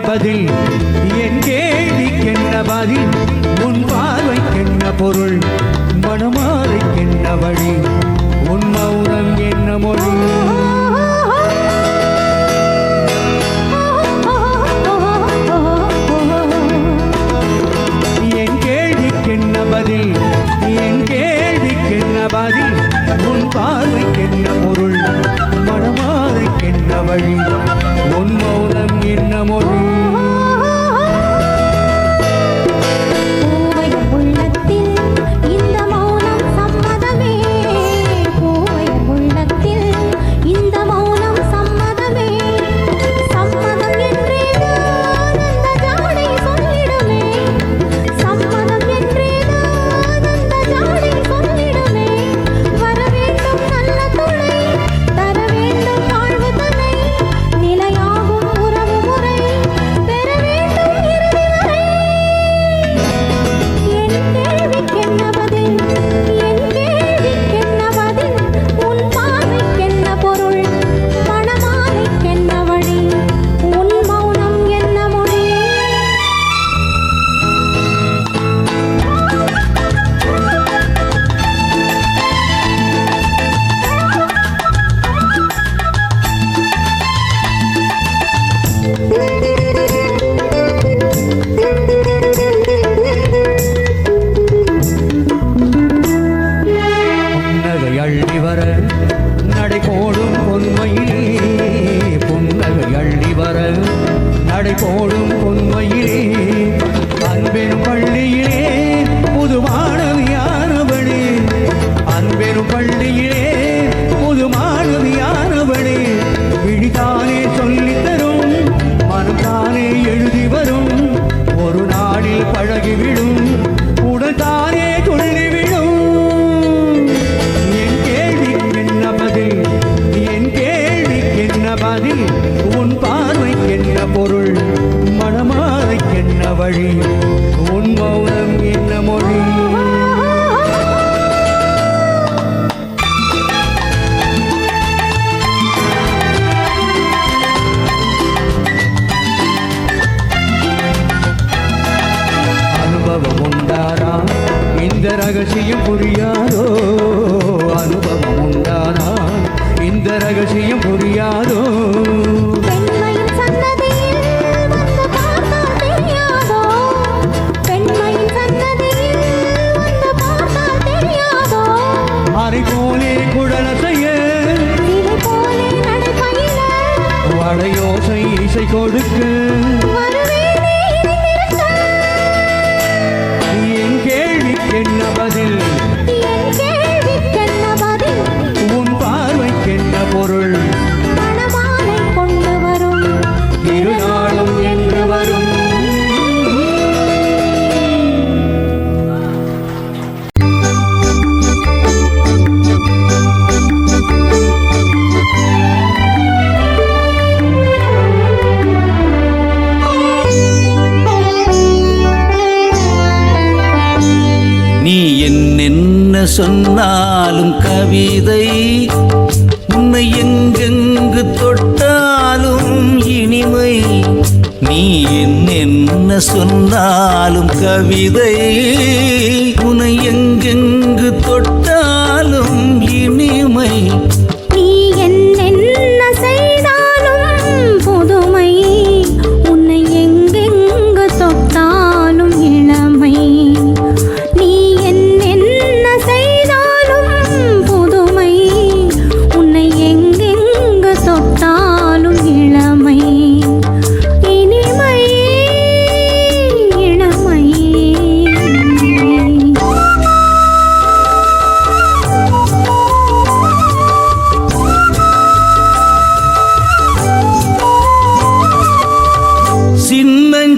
பதில் என் கேள்விக்கென்ன பதில் உன் பார்வைக்கென்ன பொருள் மனமாலைக்கென்ன வழி உன் மௌனம் என்ன மொழி என் கேள்விக்கென்ன பதில் என் கேள்விக்கென்ன பதில் உன் பார்வைக்கென்ன பொருள் மனமாலைக்கென்ன வழி உன் மௌனம் என்ன மொழி போடும் பொன்மையிலே அன்பெரும் பள்ளியிலே புது மாணவியானவளே அன்பெரும் பள்ளியிலே புது மாணவியானவளே விழிதானே சொல்லித்தரும் மனம்தானே எழுதி வரும் ஒரு நாளில் பழகிவிடும் உடல் தானே துள்ளிவிடும் என் கேள்விக்கென்ன பதில் என் கேள்விக்கென்ன பதில் உன் பார்வைக்கென்ன பொருள் மனமாலைக்கென்ன வழி உன் மௌனம் என்ன மொழி அனுபவம் உண்டானா இந்த ரகசியம் புரியாதோ அனுபவம் உண்டானா இந்த ரகசியம் புரியாதோ போலே குழலசைய வளையோசை இசை கொடுக்க என் கேள்விக்கென்ன பதில் உன் பார்வைக்கென்ன பொருள் கொண்டு வரும் திருநாளும் என்று வரும் சொன்னாலும் கவிதை உன்னை எங்கெங்கு தொட்டாலும் இனிமை நீ என்ன சொன்னாலும் கவிதை உன்னை எங்கெங்கு தொட்டாலும் இனிமை நீ என்ன செய்தாலும் புதுமை உன்னை எங்கெங்கு தொட்டாலும் இளமை நீ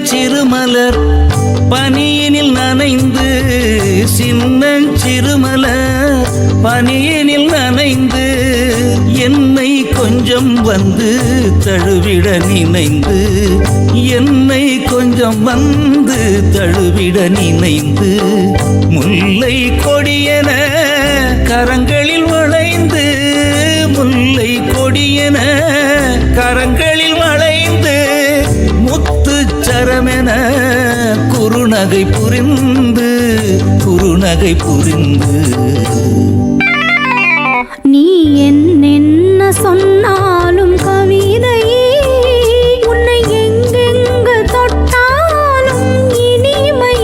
சிறுமலர் பனியினில் நனைந்து சின்னஞ்சிறுமலர் பனியினில் நனைந்து என்னை கொஞ்சம் வந்து தழுவிட நினைந்து என்னை கொஞ்சம் வந்து தழுவிட நினைந்து முல்லை கொடியன கரங்களில் வளைந்து முல்லை கொடியன கரங்களில் வளைந்து முத்து வண்ணமென குறுநகை புரிந்து நீ என்ன சொன்னாலும் கவிதை உன்னை எங்கெங்கு தொட்டாலும் இனிமை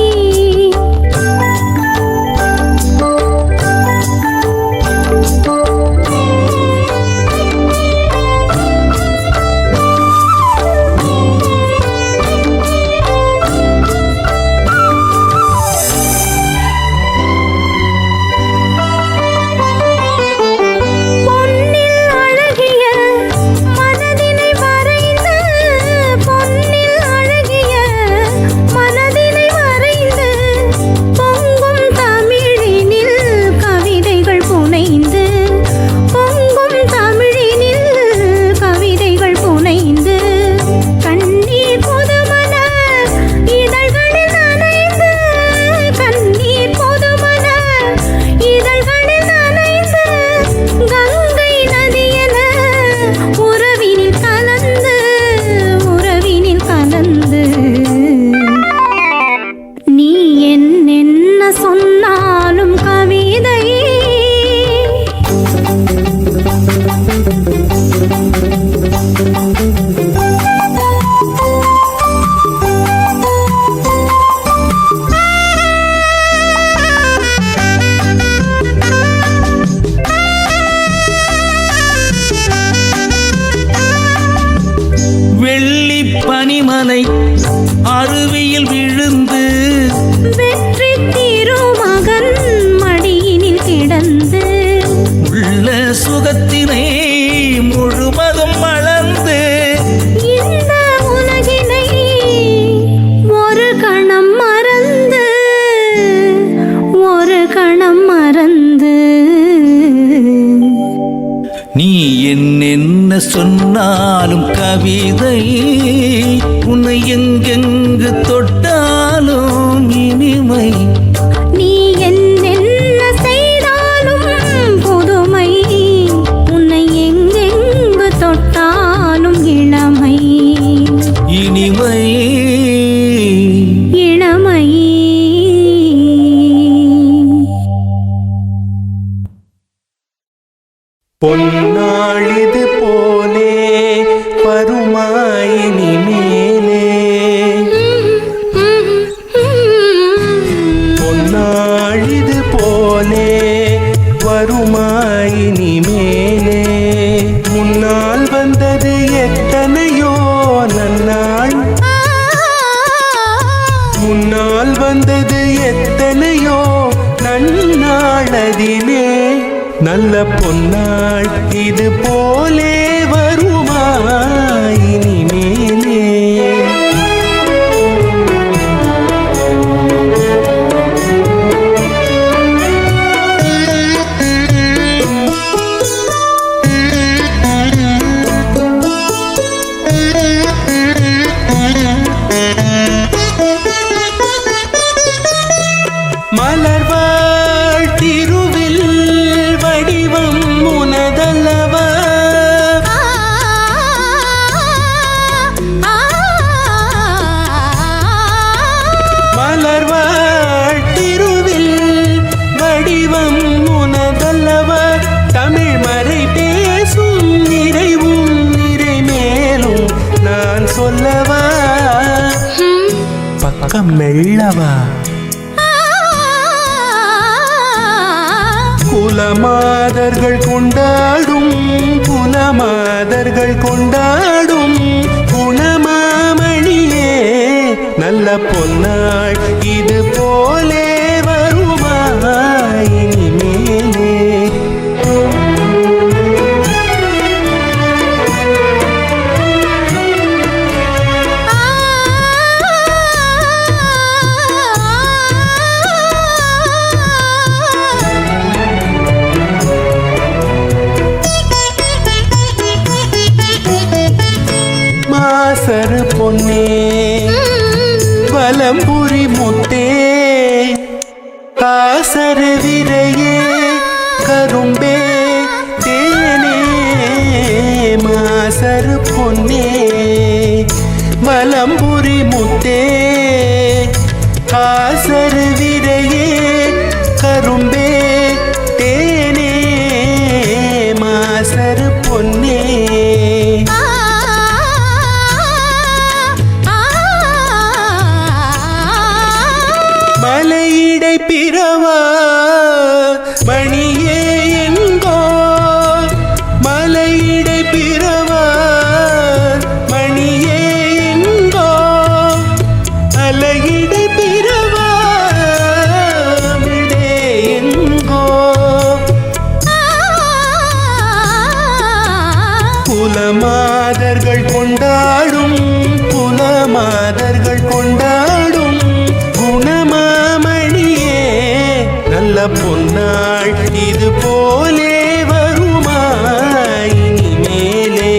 சொன்னாலும் கவிதை வெள்ளி பனிமலை அருவியில் விழுந்து வெற்றி திருமகன் மடியினில் கிடந்து உள்ள சுகத்தினை முழுவதும் மலர்ந்து இந்த உலகினை ஒரு கணம் மறந்து நீ என்ன சொன்னாலும் கவிதை உன்னை எங்கெங்கு தொட்டாலும் இனிமை நீ என்ன செய்தாலும் புதுமை உன்னை எங்கெங்கு தொட்டாலும் இளமை இனிமை இளமை பொன்னாழிது போலே பருமாயினி மேலே பொன்னாழிது போலே வருமாயினி மேலே முன்னால் வந்தது எத்தனையோ நன்னாள் முன்னால் வந்தது எத்தனையோ நன்னாளதிலே நல்ல பொன்னாள் இது போலே வருமாயினி மேலே மலர்வாழ் திருவில் வடிவம் உனதல்லவா மலர்வாழ் திருவில் வடிவம் உனதல்லவா தமிழ் மறை பேசும் நிறைவும் நிறை மேலும் நான் சொல்லவா பக்கம் மெல்லவா குலமாதர்கள் கொண்டாடும் குணமாமணியே நல்ல பொன்னாள் இது போலே வருமாயினி மேலே மாசரு பொன்னே வலம்புரி முத்தே காசரு விரையே கரும்பே தேனே மாசரு பொன்னே வலம்புரி முத்தே கருவிரையே கரும்பே தேனே மாசரு பொன்னே மலையிடை பிறவா மணியே எங்கோ மலையிடை பிறவா மணியே எங்கோ அலையிடை பிறவா விடே எங்கோ புலமாதர்கள் கொண்டாடும் புலமாதர்கள் கொண்டாடும் குணமாமணியே நல்ல பொன்னாள் இது போலே வருமா இனிமேலே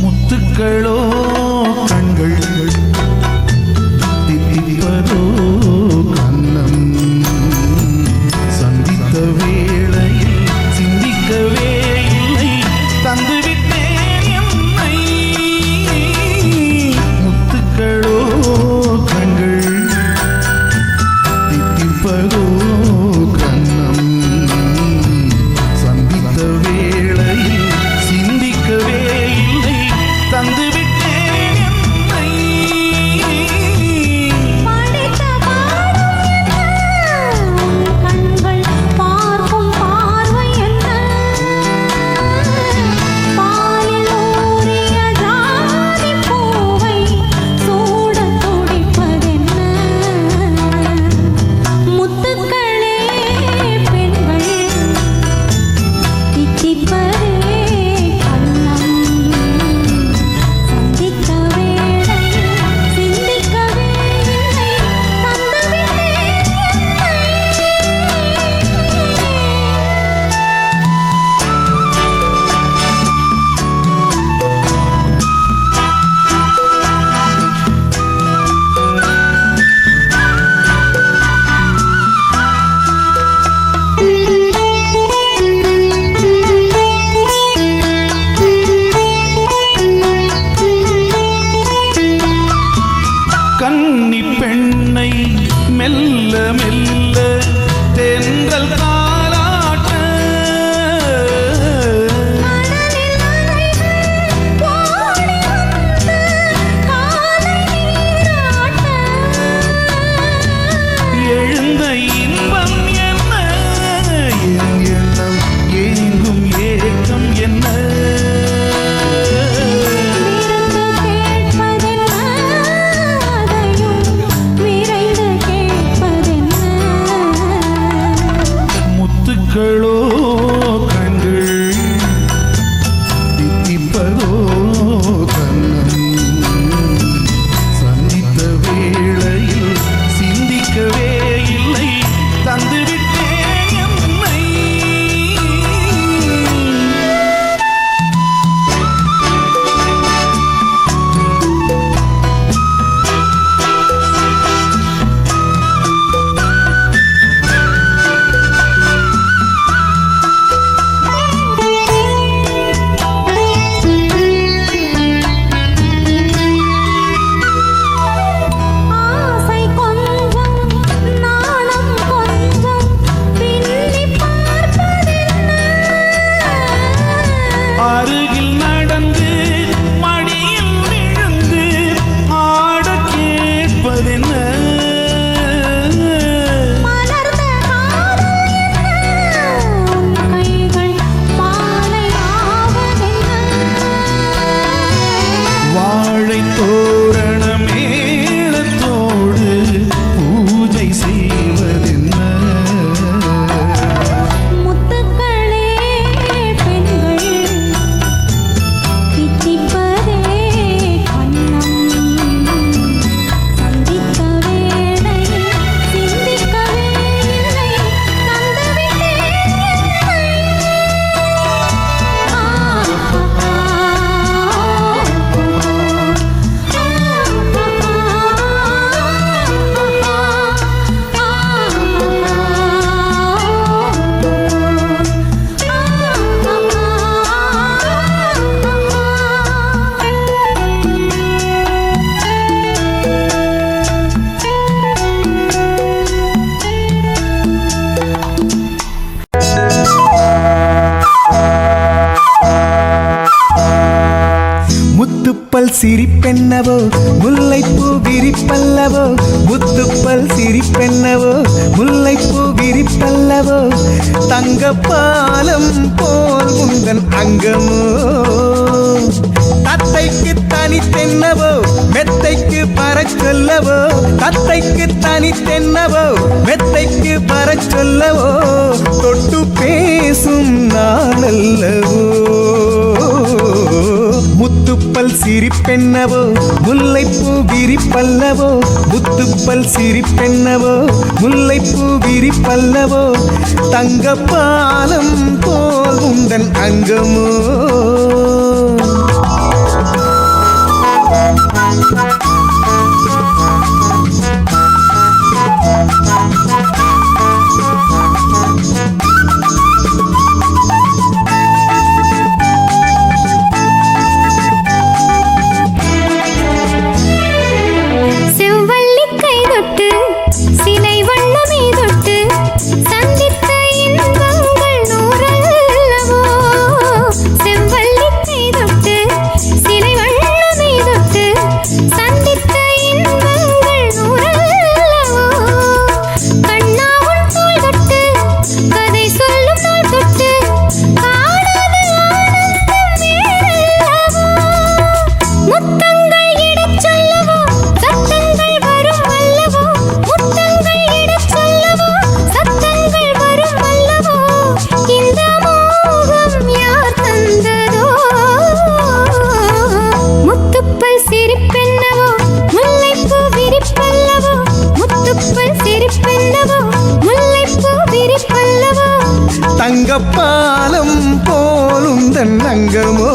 முத்துக்களோ கண்கள் தித்திப்பதோ கண்ணம் சந்தித்த வேளையில் சிந்திக்கவே இல்லை தந்துவிட்டேன் என்னை முத்துக்களோ கண்கள் தித்திப்பதோ கண்ணம் சந்தித்த வேளையில் சிந்திக்கவே இல்லை தந்துவிட்டேன் என்னை படித்த பாடம் என்ன கண்கள் பார்க்கும் பார்வை என்ன பாலில் ஊறிய ஜாதி பூவை சூட துடிப்பதென்ன முத்துக்களே பெண்கள் தித்திப்பதே கண்ணம் சந்தித்த வேளையில் சிந்திக்கவே இல்லை தந்துவிட்டேன் கன்னி பெண்ணை மெல்ல மெல்ல தென்றல் தாலாட்ட மணலில் அலைகள் ஓடி வந்து காலை நீராட்ட எழுந்த இன்பம் என்ன என் எண்ணம் ஏங்கும் ஏக்கம் என்ன விரைந்து கேட்பதென்ன அதையும் விரைந்து கேட்பதென்ன முத்துப்பல் சிரிப்பென்னவோ முல்லைப்பூ விரிப்பல்லவோ தங்க பாலம் போல் உந்தன் அங்கமோ தத்தைக்கு தனித்தென்னவோ மெத்தைக்கு பறச் சொல்லவோ தத்தைக்கு தனித்தென்னவோ மெத்தைக்கு பறச் சொல்லவோ தொட்டு பேசும் நாளல்லவோ முத்துப்பல் சிரிப்பென்னவோ முல்லைப்பூ விரிப்பல்லவோ முத்துப்பல் சிரிப்பென்னவோ முல்லைப்பூ விரிப்பல்லவோ தங்க பாலம் போல் உந்தன் அங்கமோ தங்கப்பாலம் போலுந்தன் அங்கமோ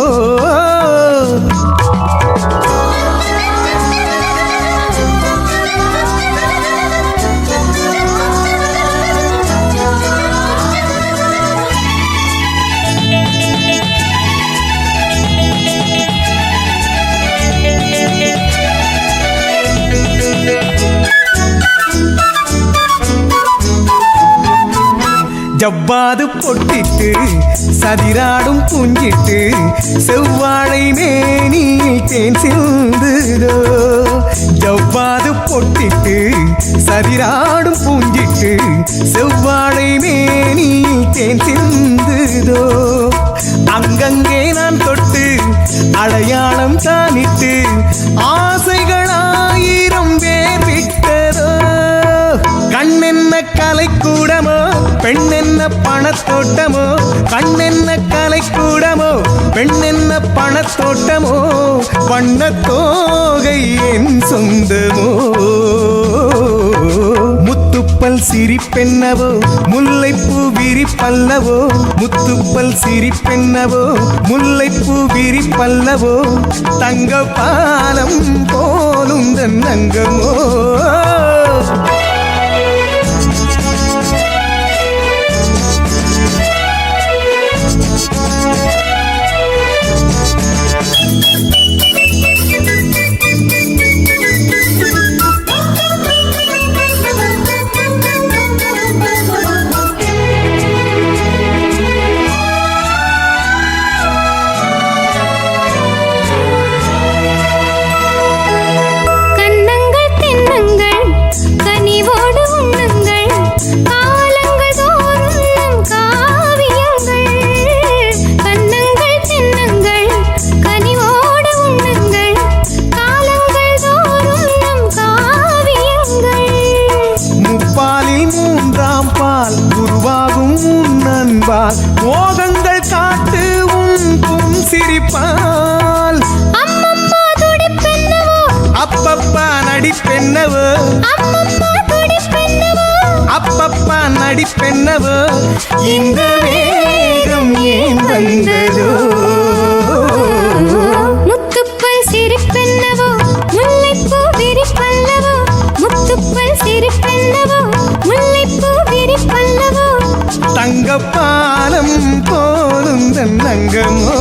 ஜவ்வாது பொட்டிட்டு சதிராடும் பூஞ்சிட்டு செவ்வாழை மேனியில் தேன் சிந்துதோ ஜவ்வாது பொட்டிட்டு சதிராடும் பூஞ்சிட்டு செவ்வாழை மேனியில் தேன் சிந்துதோ அங்கங்கே நான் தொட்டு அடையாளம் தானிட்டு ஆசைகளாயிரம் பேர் விட்டதோ கண்ணென்ன கலைக்கூடமோ பெண்ணென்ன பணத்தோட்டமோ கண்ணென்ன கலைக்கூடமோ பெண்ணென்ன பணத்தோட்டமோ வண்ணத்தோகை என் சொந்தமோ முத்துப்பல் சிரிப்பென்னவோ முல்லைப்பூ விரிப்பல்லவோ முத்துப்பல் சிரிப்பென்னவோ முல்லைப்பூ விரிப்பல்லவோ தங்க பாலம் போலுந்தன் அங்கமோ மோகங்கள் காட்டு உன் சிரிப்பால் அம்மம்மா துடிப்பென்னவோ அப்பப்பா நடிப்பென்னவோ அம்மம்மா துடிப்பென்னவோ அப்பப்பா நடிப்பென்னவோ இந்த வேகம் ஏன் வந்ததோ முத்துப்பல் சிரிப்பென்னவோ முல்லைப்பூ விரிப்பல்லவோ முத்துப்பல் சிரிப்பென்னவோ முல்லைப்பூ விரிப்பல்லவோ தங்கப்பாலம் போலுந்தன் அங்கமோ